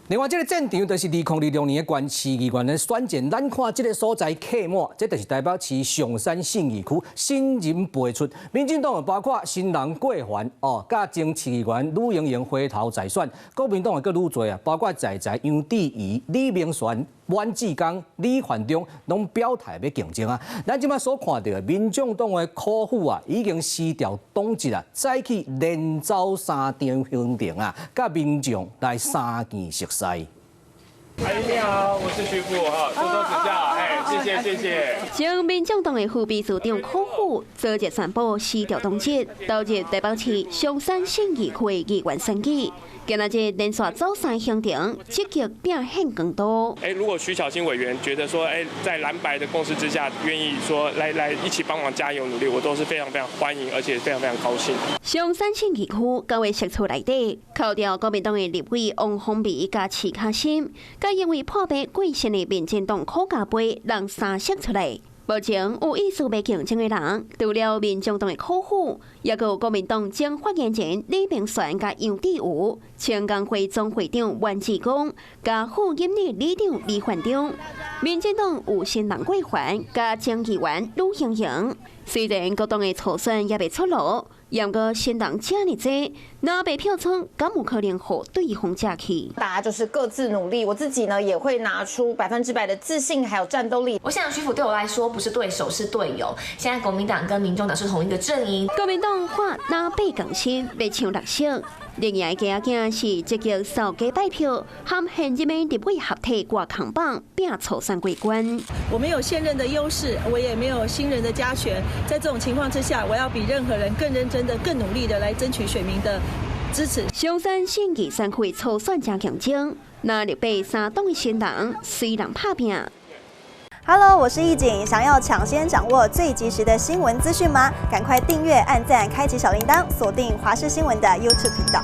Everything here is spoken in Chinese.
另外，这个战场就是2026年的县市议员的选战。咱看这个所在客满，这就是台北市上山信义区新人辈出。民进党包括新人过环甲前市议员吕莹莹回头再选，国民党个愈多啊，包括在杨智仪、李明璇、阮志刚、李焕忠拢表态要竞争啊。咱即摆所看到的民众党的苦虎啊，已经失掉党籍啊，再去连走3场行程啊，甲民众来3见熟悉。阿姨你好，我是徐副哈，多多指教，谢谢谢谢。前民众党的副秘书长苦虎昨日宣布失掉党籍，导致台北市上山信义区的议员选举。今仔日连续走3行程，积极表现更多。如果徐巧芯委员觉得说，在蓝白的共识之下，愿意说来一起帮忙加油努力，我都是非常非常欢迎，而且非常非常高兴。上山信义区9月释出内底，扣掉国民党的立委王宏伟加徐巧芯，甲因为破败过身的民进党柯家杯让3释出来。目前有意思要竞争的人，除了民众党的苦虎，也有国民党前发言人李明璇甲杨智瑜、前工会总会长阮志刚甲副监理理长李焕忠。民进党有新人过环甲前议员吕莹莹。虽然各党的初选也未出炉，不过新人这么多，若被票仓，敢有可能互对方架起？大家就是各自努力，我自己呢也会拿出100%的自信还有战斗力。我想徐府对我来说不是对手，是队友。现在国民党跟民众党是同一个阵营。国民党话拿8更新，要抢6席。另外的囝是积极扫街拜票，和现任的立委合体挂扛棒，拼初选过关。我没有现任的优势，我也没有新人的加权。在这种情况之下，我要比任何人更认真的、更努力的来争取选民的支持。上山信义3区初选加竞争，那立北3党的新人虽然拍拼。Hello， 我是易景，想要抢先掌握最及时的新闻资讯吗？赶快订阅、按赞、开启小铃铛，锁定华视新闻的 YouTube 频道。